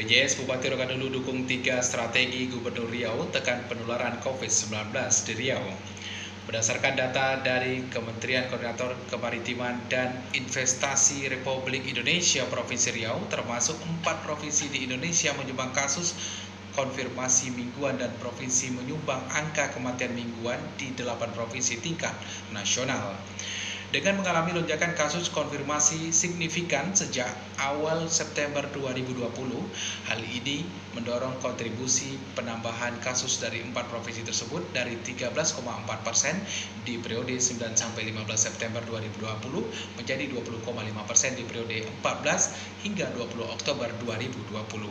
PJS Bupati Rokan Hulu dukung 3 strategi Gubernur Riau tekan penularan COVID-19 di Riau. Berdasarkan data dari Kementerian Koordinator Kemaritiman dan Investasi Republik Indonesia Provinsi Riau, termasuk 4 provinsi di Indonesia menyumbang kasus konfirmasi mingguan dan provinsi menyumbang angka kematian mingguan di 8 provinsi tingkat nasional. Dengan mengalami lonjakan kasus konfirmasi signifikan sejak awal September 2020, hal ini mendorong kontribusi penambahan kasus dari 4 provinsi tersebut dari 13,4% di periode 9 sampai 15 September 2020 menjadi 20,5% di periode 14 hingga 20 Oktober 2020.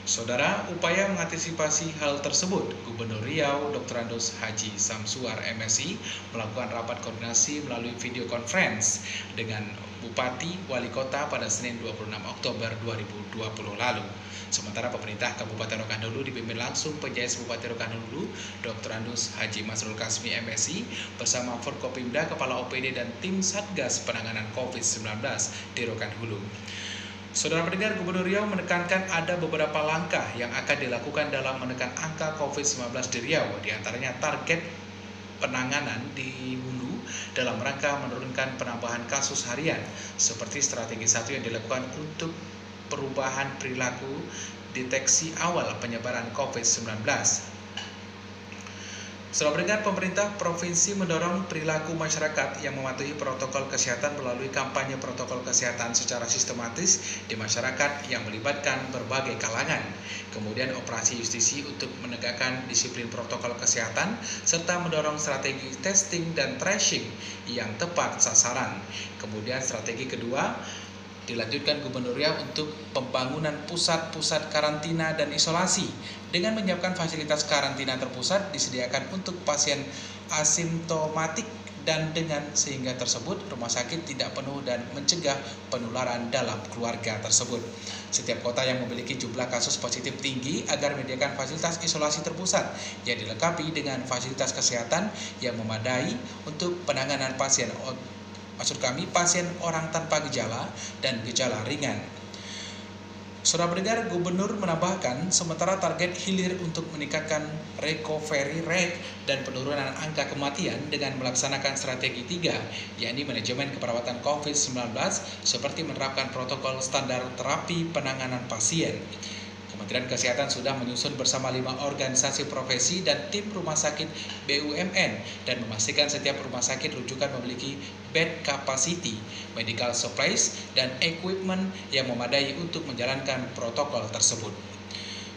Saudara, upaya mengantisipasi hal tersebut, Gubernur Riau Dr. Andos Haji Samsuar MSI melakukan rapat koordinasi melalui video conference dengan Bupati Wali Kota pada Senin 26 Oktober 2020 lalu. Sementara pemerintah Kabupaten Rokan Hulu dipimpin langsung PJS Bupati Rokan Hulu Dr. Andos Haji Masrul Kasmi MSI bersama Forkopimda, Kepala OPD dan tim Satgas Penanganan COVID-19 di Rokan Hulu. Saudara pendengar, Gubernur Riau menekankan ada beberapa langkah yang akan dilakukan dalam menekan angka COVID-19 di Riau, diantaranya target penanganan di hulu dalam rangka menurunkan penambahan kasus harian, seperti strategi 1 yang dilakukan untuk perubahan perilaku deteksi awal penyebaran COVID-19. Setelah mendengar, pemerintah provinsi mendorong perilaku masyarakat yang mematuhi protokol kesehatan melalui kampanye protokol kesehatan secara sistematis di masyarakat yang melibatkan berbagai kalangan. Kemudian operasi justisi untuk menegakkan disiplin protokol kesehatan serta mendorong strategi testing dan tracing yang tepat sasaran. Kemudian strategi kedua, dilanjutkan Gubernur Riau untuk pembangunan pusat-pusat karantina dan isolasi dengan menyiapkan fasilitas karantina terpusat disediakan untuk pasien asimptomatik dan dengan sehingga tersebut rumah sakit tidak penuh dan mencegah penularan dalam keluarga tersebut. Setiap kota yang memiliki jumlah kasus positif tinggi agar menyediakan fasilitas isolasi terpusat yang dilengkapi dengan fasilitas kesehatan yang memadai untuk penanganan pasien orang tanpa gejala dan gejala ringan. Saudara pendengar, Gubernur menambahkan sementara target hilir untuk meningkatkan recovery rate dan penurunan angka kematian dengan melaksanakan strategi 3, yakni manajemen keperawatan COVID-19 seperti menerapkan protokol standar terapi penanganan pasien. Kementerian Kesehatan sudah menyusun bersama 5 organisasi profesi dan tim rumah sakit BUMN dan memastikan setiap rumah sakit rujukan memiliki bed capacity, medical supplies, dan equipment yang memadai untuk menjalankan protokol tersebut.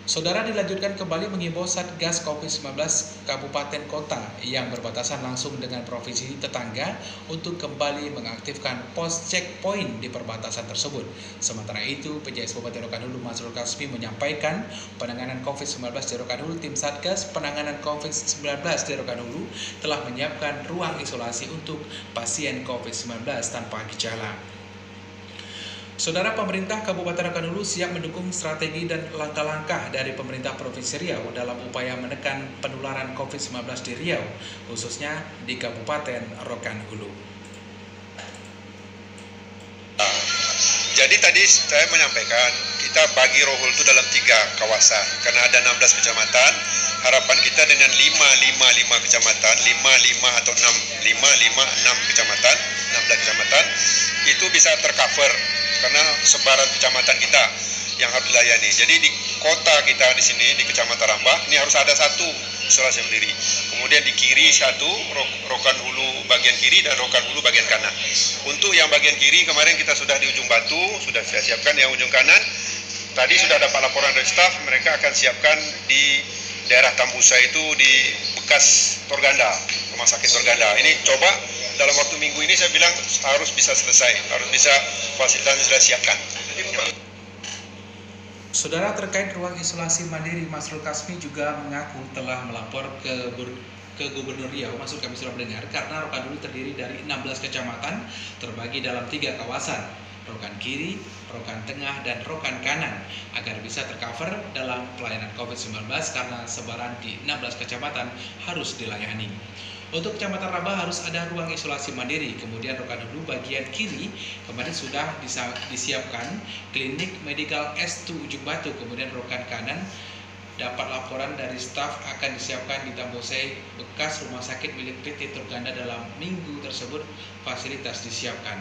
Saudara, dilanjutkan kembali mengimbau Satgas COVID-19 Kabupaten Kota yang berbatasan langsung dengan provinsi tetangga untuk kembali mengaktifkan pos checkpoint di perbatasan tersebut. Sementara itu, PJS Bupati Rokan Hulu Masrul Kasmi menyampaikan penanganan COVID-19 di Rokan Hulu, tim Satgas penanganan COVID-19 di Rokan Hulu telah menyiapkan ruang isolasi untuk pasien COVID-19 tanpa gejala. Saudara, pemerintah Kabupaten Rokan Hulu siap mendukung strategi dan langkah-langkah dari pemerintah Provinsi Riau dalam upaya menekan penularan COVID-19 di Riau, khususnya di Kabupaten Rokan Hulu. Jadi tadi saya menyampaikan kita bagi Rohul itu dalam 3 kawasan karena ada 16 kecamatan. Harapan kita dengan 5 kecamatan, 5 atau 6 kecamatan, 16 kecamatan itu bisa tercover karena sebaran kecamatan kita yang harus dilayani. Jadi di kota kita di sini di Kecamatan Rambah ini harus ada 1 isolasi mandiri. Kemudian di kiri 1 Rokan Hulu bagian kiri dan Rokan Hulu bagian kanan. Untuk yang bagian kiri kemarin kita sudah di ujung Batu, sudah saya siapkan. Yang ujung kanan tadi sudah dapat laporan dari staf, mereka akan siapkan di daerah Tambusa itu di bekas Torganda, rumah sakit Torganda. Ini coba dalam waktu minggu ini saya bilang harus bisa selesai, harus bisa fasilitasnya sudah siapkan. Saudara, terkait ruang isolasi mandiri, Masrul Kasmi juga mengaku telah melapor ke Gubernur Riau, Masrul kami sudah mendengar, karena Rokan Hulu terdiri dari 16 kecamatan terbagi dalam 3 kawasan, Rokan Kiri, Rokan Tengah, dan Rokan Kanan, agar bisa tercover dalam pelayanan COVID-19 karena sebaran di 16 kecamatan harus dilayani. Untuk Kecamatan Rabah harus ada ruang isolasi mandiri. Kemudian Rokan Hulu bagian kiri kemarin sudah disiapkan klinik medikal S2 Ujung Batu. Kemudian Rokan kanan dapat laporan dari staf akan disiapkan di Tambosai, bekas rumah sakit milik PT Turganda. Dalam minggu tersebut fasilitas disiapkan.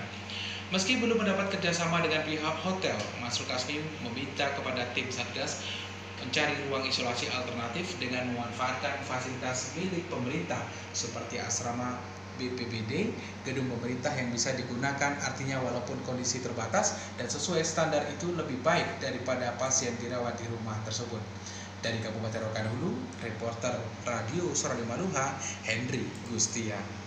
Meski belum mendapat kerjasama dengan pihak hotel, Masrul Kasmi meminta kepada tim Satgas mencari ruang isolasi alternatif dengan memanfaatkan fasilitas milik pemerintah seperti asrama BPBD, gedung pemerintah yang bisa digunakan, artinya walaupun kondisi terbatas dan sesuai standar itu lebih baik daripada pasien dirawat di rumah tersebut. Dari Kabupaten Rokan Hulu, reporter Radio Suara Lima Luha, Henry Gustia.